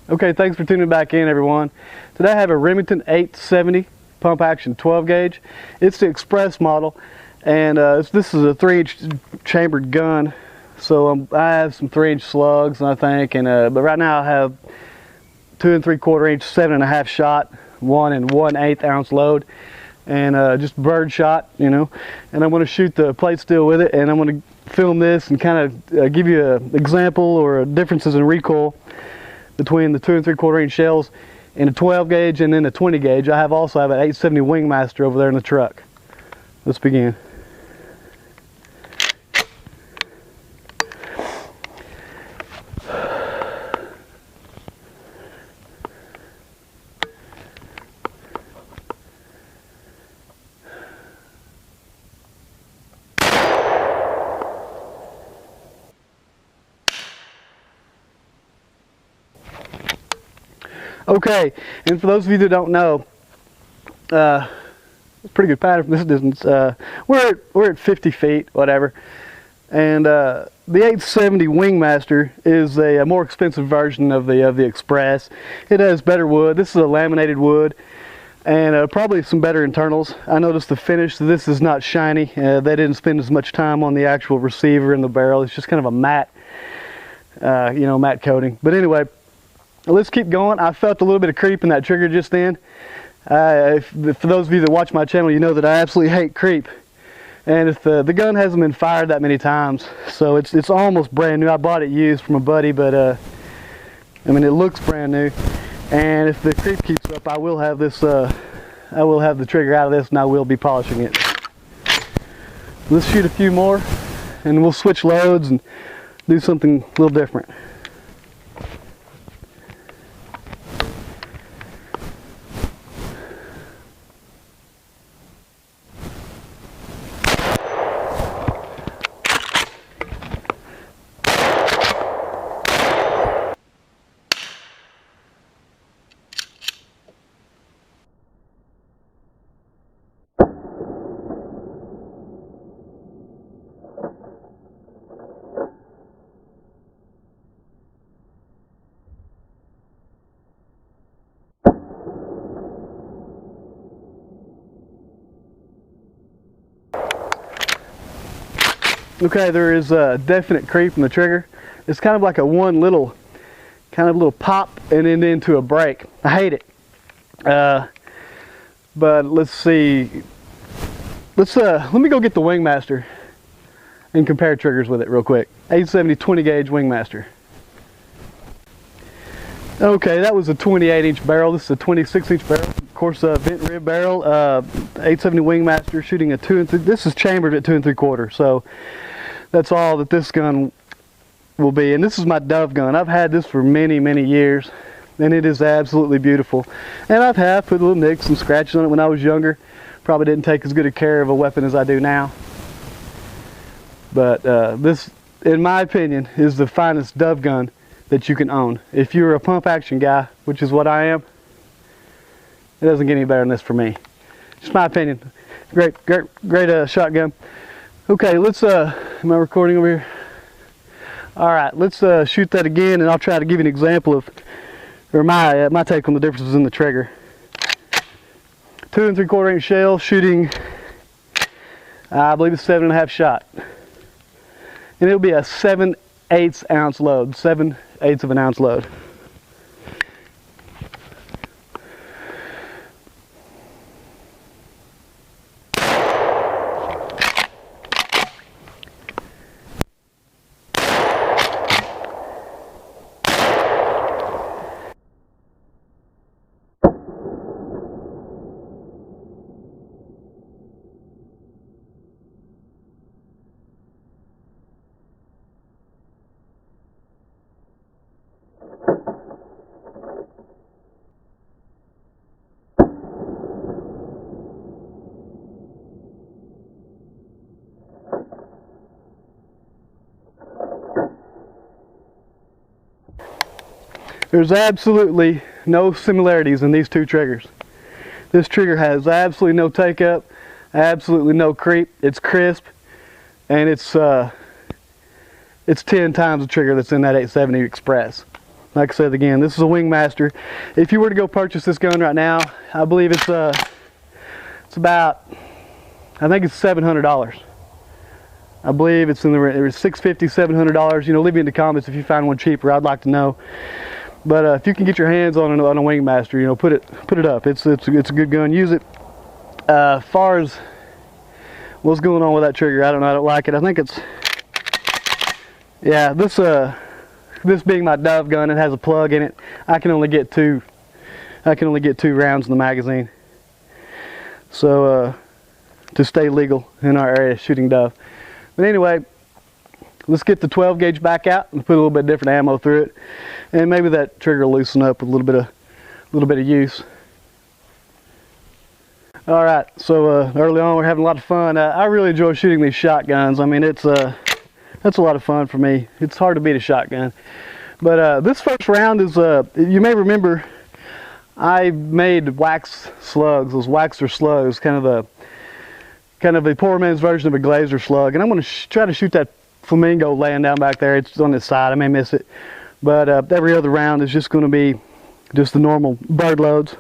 Okay, thanks for tuning back in, everyone. Today I have a Remington 870 pump action 12 gauge. It's the Express model, and this is a 3-inch chambered gun. So I have some 3-inch slugs, I think, and but right now I have 2 3/4 inch 7.5 shot, 1 1/8 ounce load, and just bird shot, you know. And I'm going to shoot the plate steel with it, and I'm going to film this and kind of give you an example or differences in recoil between the 2 3/4 inch shells and a 12 gauge and then a 20 gauge. I also have an 870 Wingmaster over there in the truck. Let's begin. Okay, and for those of you that don't know, it's a pretty good pattern from this distance. We're at 50 feet, whatever, and the 870 Wingmaster is a more expensive version of the Express. It has better wood. This is a laminated wood, and probably some better internals. I noticed the finish. This is not shiny. They didn't spend as much time on the actual receiver and the barrel. It's just kind of a matte, matte coating. But anyway, let's keep going. I felt a little bit of creep in that trigger just then. For those of you that watch my channel, you know that I absolutely hate creep. And if the gun hasn't been fired that many times, so it's almost brand new. I bought it used from a buddy, but I mean, it looks brand new. And if the creep keeps up, I will have this. I will have the trigger out of this, and I will be polishing it. Let's shoot a few more, and we'll switch loads and do something a little different. Okay, there is a definite creep in the trigger. It's kind of like a little pop and then into a break. I hate it. But let's see. Let me go get the Wingmaster and compare triggers with it real quick. 870 20 gauge Wingmaster. Okay, that was a 28-inch barrel. This is a 26-inch barrel. Of course, vent rib barrel. 870 Wingmaster shooting a 2 3. This is chambered at 2 3/4. So that's all that this gun will be. And this is my Dove gun. I've had this for many, many years, and it is absolutely beautiful. And I've put little nicks and scratches on it when I was younger. Probably didn't take as good a care of a weapon as I do now. But this, in my opinion, is the finest Dove gun that you can own. If you're a pump action guy, which is what I am, it doesn't get any better than this for me. Just my opinion. Great shotgun. Okay, let's, am I recording over here? All right, let's shoot that again, and I'll try to give you an example of, or my take on the differences in the trigger. 2 3/4 inch shell shooting, I believe it's 7.5 shot. And it'll be a 7/8 ounce load, 7/8 of an ounce load. There's absolutely no similarities in these two triggers. This trigger has absolutely no take up, absolutely no creep. It's crisp, and it's 10 times the trigger that's in that 870 Express. like I said again, this is a Wingmaster. If you were to go purchase this gun right now, I believe it's about, I think it's $700. I believe it's in the $650, $700. You know, leave me in the comments if you find one cheaper. I'd like to know. But if you can get your hands on a Wingmaster, you know, put it up. It's a good gun. Use it. As far as what's going on with that trigger, I don't know. I don't like it. I think it's, yeah, this being my Dove gun, it has a plug in it. I can only get two rounds in the magazine. So to stay legal in our area shooting Dove. But anyway, let's get the 12 gauge back out and put a little bit different ammo through it, and maybe that trigger will loosen up with a little bit of use. All right, so early on we're having a lot of fun. I really enjoy shooting these shotguns. I mean, that's a lot of fun for me. It's hard to beat a shotgun. But this first round is, you may remember, I made wax slugs, those waxer slugs, kind of a poor man's version of a glazer slug. And I'm going to try to shoot that flamingo laying down back there. It's on this side. I may miss it. But every other round is just going to be just the normal bird loads.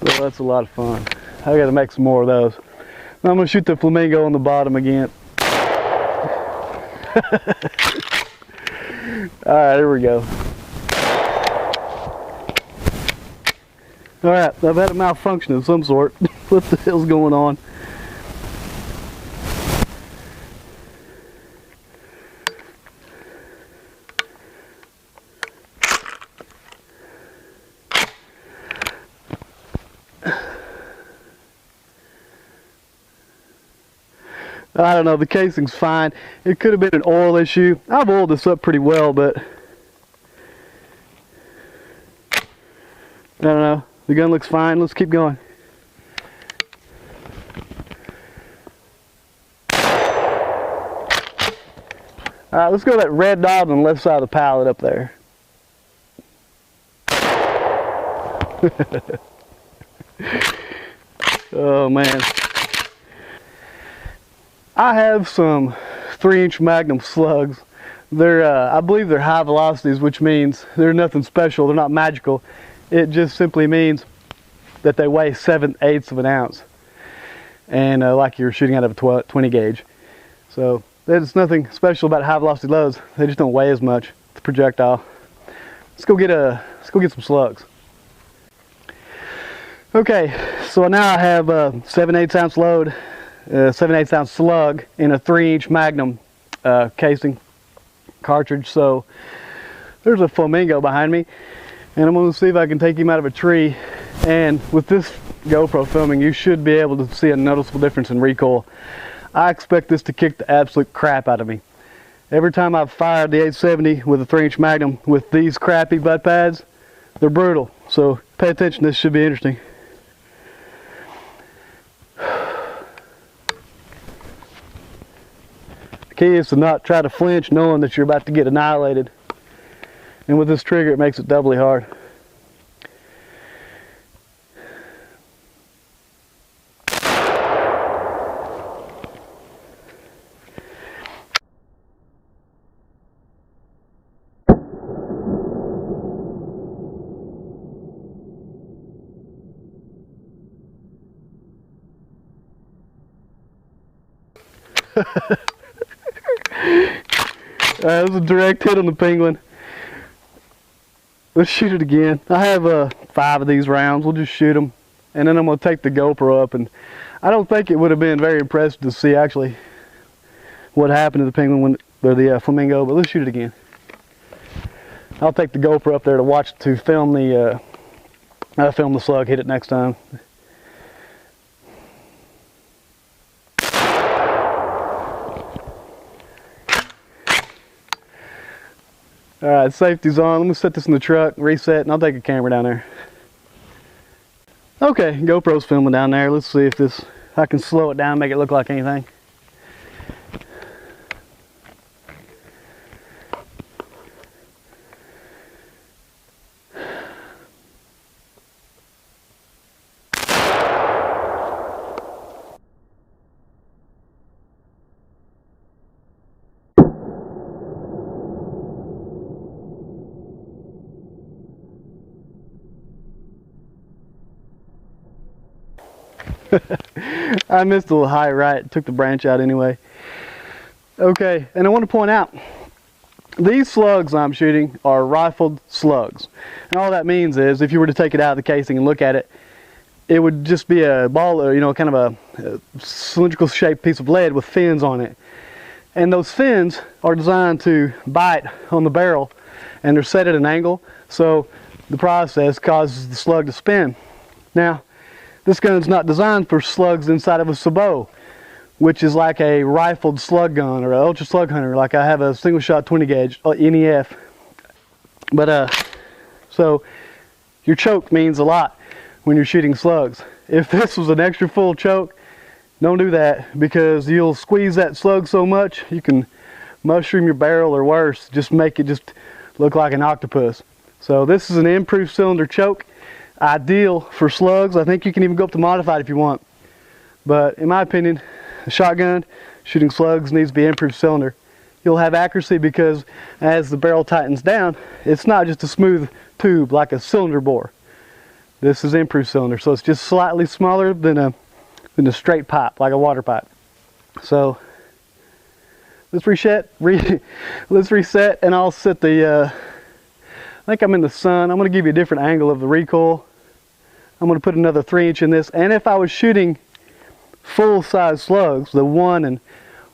Well, that's a lot of fun. I got to make some more of those. I'm going to shoot the flamingo on the bottom again. Alright, here we go. Alright, I've had a malfunction of some sort. What the hell's going on? I don't know, the casing's fine. It could have been an oil issue. I've oiled this up pretty well, but I don't know. The gun looks fine. Let's keep going. Alright, let's go to that red dot on the left side of the pallet up there. Oh man. I have some 3-inch Magnum slugs. They're, I believe they're high velocities, which means they're nothing special. They're not magical. It just simply means that they weigh 7/8 of an ounce, and like you're shooting out of a 20 gauge. So there's nothing special about high velocity loads. They just don't weigh as much. It's a projectile. Let's go get some slugs. Okay, so now I have a 7/8 ounce load. 7/8 ounce slug in a 3-inch Magnum casing cartridge. So there's a flamingo behind me, and I'm going to see if I can take him out of a tree. And with this GoPro filming, you should be able to see a noticeable difference in recoil. I expect this to kick the absolute crap out of me. Every time I've fired the 870 with a 3-inch Magnum with these crappy butt pads, they're brutal. So pay attention, this should be interesting. The key is to not try to flinch knowing that you're about to get annihilated. And with this trigger, it makes it doubly hard. That was a direct hit on the penguin. Let's shoot it again. I have 5 of these rounds. We'll just shoot them, and then I'm going to take the GoPro up. And I don't think it would have been very impressive to see actually what happened to the penguin or the flamingo. But let's shoot it again. I'll take the GoPro up there to film the slug hit it next time. Alright, safety's on. Let me set this in the truck, reset, and I'll take a camera down there. Okay, GoPro's filming down there. Let's see if I can slow it down, make it look like anything. I missed a little high right, took the branch out anyway. Okay, and I want to point out, these slugs I'm shooting are rifled slugs. And all that means is, if you were to take it out of the casing and look at it, it would just be a ball, or, you know, kind of a cylindrical shaped piece of lead with fins on it. And those fins are designed to bite on the barrel, and they're set at an angle, so the process causes the slug to spin. Now, this gun's not designed for slugs inside of a sabot, which is like a rifled slug gun or an ultra slug hunter. Like I have a single shot 20 gauge NEF. But so your choke means a lot when you're shooting slugs. If this was an extra full choke, don't do that, because you'll squeeze that slug so much you can mushroom your barrel, or worse, just make it just look like an octopus. So this is an improved cylinder choke, ideal for slugs. I think you can even go up to modified if you want, but in my opinion, a shotgun shooting slugs needs to be improved cylinder. You'll have accuracy because as the barrel tightens down, it's not just a smooth tube like a cylinder bore. This is improved cylinder, so it's just slightly smaller than a straight pipe, like a water pipe. So let's reset, and I'll set the, I think I'm in the sun. I'm going to give you a different angle of the recoil. I'm going to put another 3" in this, and if I was shooting full-size slugs, the 1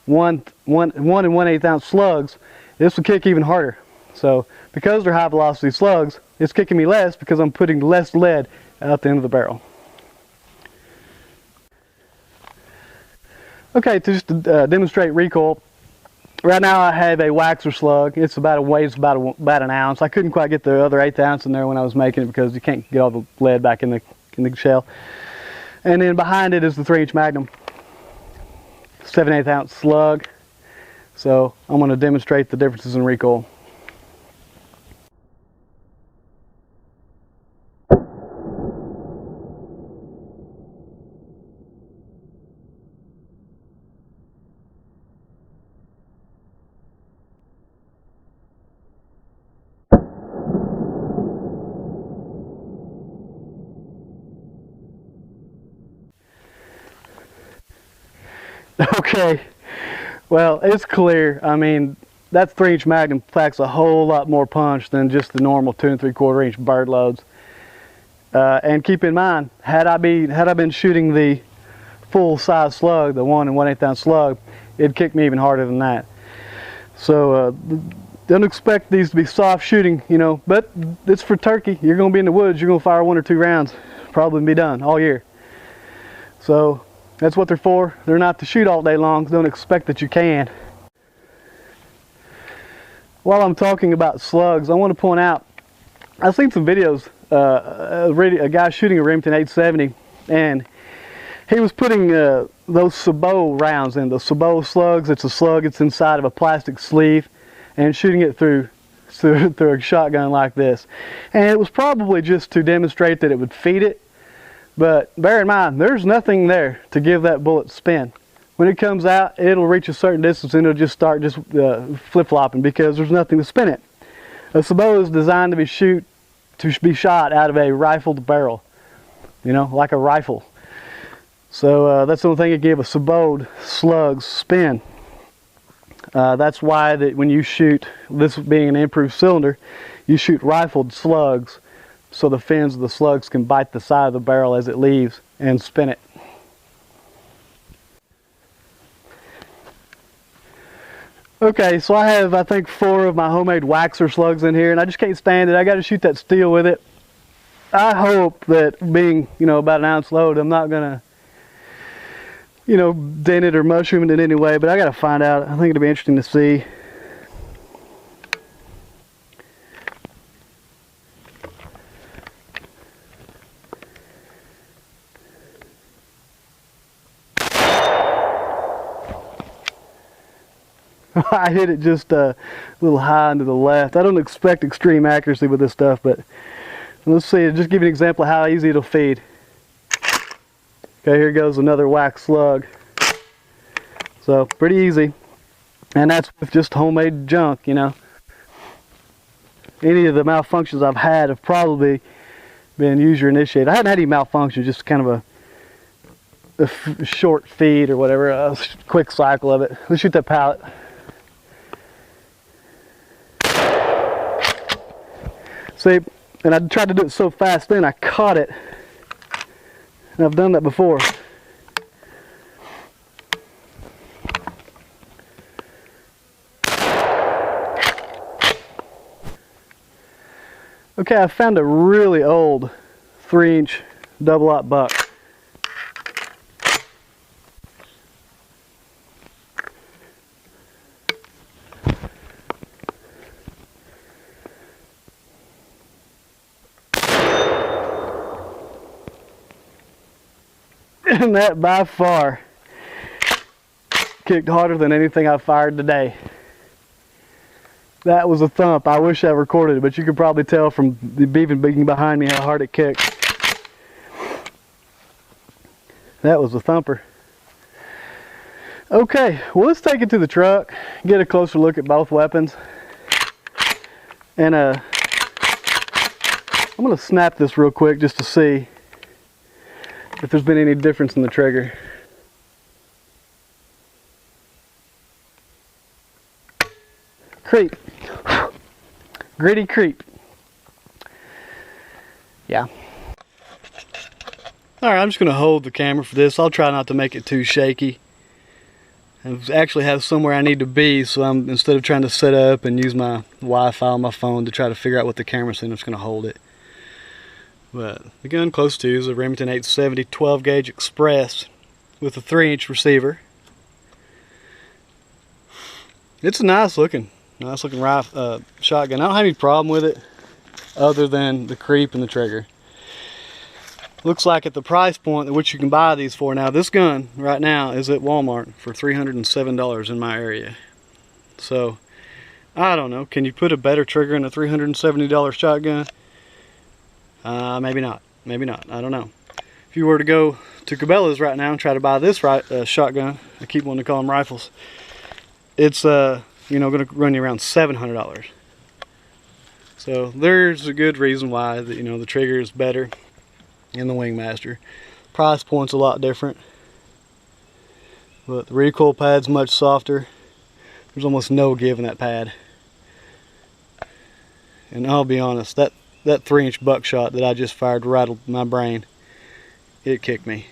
1/8 ounce slugs, this would kick even harder. So because they're high velocity slugs, it's kicking me less because I'm putting less lead out the end of the barrel. Okay, to just demonstrate recoil, right now I have a waxer slug. It's weighs about an ounce. I couldn't quite get the other 1/8 ounce in there when I was making it because you can't get all the lead back in the shell. And then behind it is the 3" Magnum, 7/8 ounce slug. So I'm going to demonstrate the differences in recoil. Okay, well, it's clear. I mean, that 3" Magnum packs a whole lot more punch than just the normal 2 3/4 inch bird loads. And keep in mind, had I been shooting the full size slug, the 1 1/8 ounce slug, it'd kick me even harder than that. So don't expect these to be soft shooting, you know, but it's for turkey. You're going to be in the woods, you're going to fire 1 or 2 rounds, probably be done all year. So that's what they're for. They're not to shoot all day long. Don't expect that you can. While I'm talking about slugs, I want to point out, I've seen some videos, a guy shooting a Remington 870, and he was putting those sabot rounds in, the sabot slugs. It's a slug, it's inside of a plastic sleeve, and shooting it through a shotgun like this. And it was probably just to demonstrate that it would feed it. But bear in mind, there's nothing there to give that bullet spin. When it comes out, it'll reach a certain distance and it'll just start flip-flopping because there's nothing to spin it. A sabot is designed to be shot out of a rifled barrel, you know, like a rifle. So that's the only thing that give a sabot slug's spin. That's why that when you shoot, this being an improved cylinder, you shoot rifled slugs, so the fins of the slugs can bite the side of the barrel as it leaves and spin it. Okay, so I have, I think, 4 of my homemade waxer slugs in here, and I just can't stand it. I got to shoot that steel with it. I hope that being, you know, about an ounce load, I'm not going to, you know, dent it or mushroom it in any way, but I got to find out. I think it'll be interesting to see. I hit it just a little high into the left. I don't expect extreme accuracy with this stuff, but let's see, just give you an example of how easy it'll feed. Okay, here goes another wax slug. So, pretty easy. And that's with just homemade junk, you know. Any of the malfunctions I've had have probably been user initiated. I hadn't had any malfunctions, just kind of short feed or whatever, a quick cycle of it. Let's shoot that pallet. See, and I tried to do it so fast then I caught it. And I've done that before. Okay, I found a really old 3-inch double-aught buck. And that by far kicked harder than anything I fired today. That was a thump. I wish I recorded it, but you could probably tell from the beeping behind me how hard it kicked. That was a thumper. Okay, well, let's take it to the truck, get a closer look at both weapons. And I'm going to snap this real quick just to see if there's been any difference in the trigger. Creep. Gritty creep. Yeah. Alright, I'm just going to hold the camera for this. I'll try not to make it too shaky. I actually have somewhere I need to be, so instead of trying to set up and use my Wi-Fi on my phone to try to figure out what the camera's saying, I'm just going to hold it. But the gun close to is a Remington 870 12 gauge Express with a 3-inch receiver. It's a nice looking rifle, shotgun. I don't have any problem with it other than the creep and the trigger. Looks like at the price point at which you can buy these for now, this gun right now is at Walmart for $307 in my area. So I don't know, can you put a better trigger in a $370 shotgun? Maybe not. Maybe not. I don't know. If you were to go to Cabela's right now and try to buy this shotgun, I keep wanting to call them rifles, it's going to run you around $700. So there's a good reason why the trigger is better in the Wingmaster. Price point's a lot different, but the recoil pad's much softer. There's almost no give in that pad. And I'll be honest, that 3-inch buckshot that I just fired rattled my brain. It kicked me.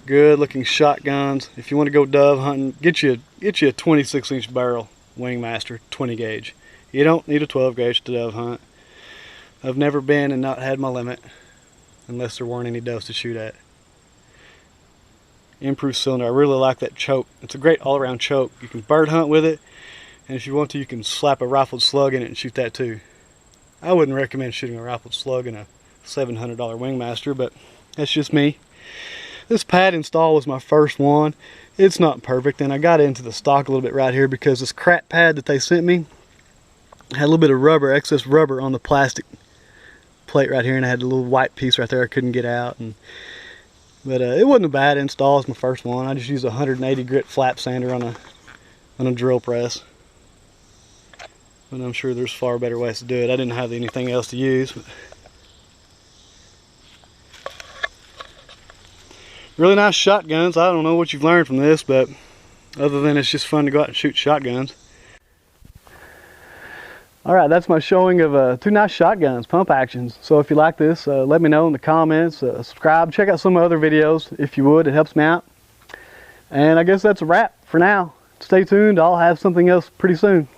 Good looking shotguns. If you want to go dove hunting, get you a 26-inch barrel Wingmaster 20 gauge. You don't need a 12 gauge to dove hunt. I've never been and not had my limit unless there weren't any doves to shoot at. Improved cylinder. I really like that choke. It's a great all-around choke. You can bird hunt with it, and if you want to, you can slap a rifled slug in it and shoot that too. I wouldn't recommend shooting a rifled slug in a $700 Wingmaster, but that's just me. This pad install was my first one. It's not perfect, and I got into the stock a little bit right here because this crap pad that they sent me had a little bit of rubber, excess rubber on the plastic plate right here, and I had a little white piece right there I couldn't get out. But it wasn't a bad install. It's my first one. I just used a 180 grit flap sander on a drill press. But I'm sure there's far better ways to do it. I didn't have anything else to use. But really nice shotguns. I don't know what you've learned from this, but other than it's just fun to go out and shoot shotguns. Alright, that's my showing of 2 nice shotguns, pump actions. So if you like this, let me know in the comments, subscribe, check out some other videos if you would, it helps me out. And I guess that's a wrap for now. Stay tuned, I'll have something else pretty soon.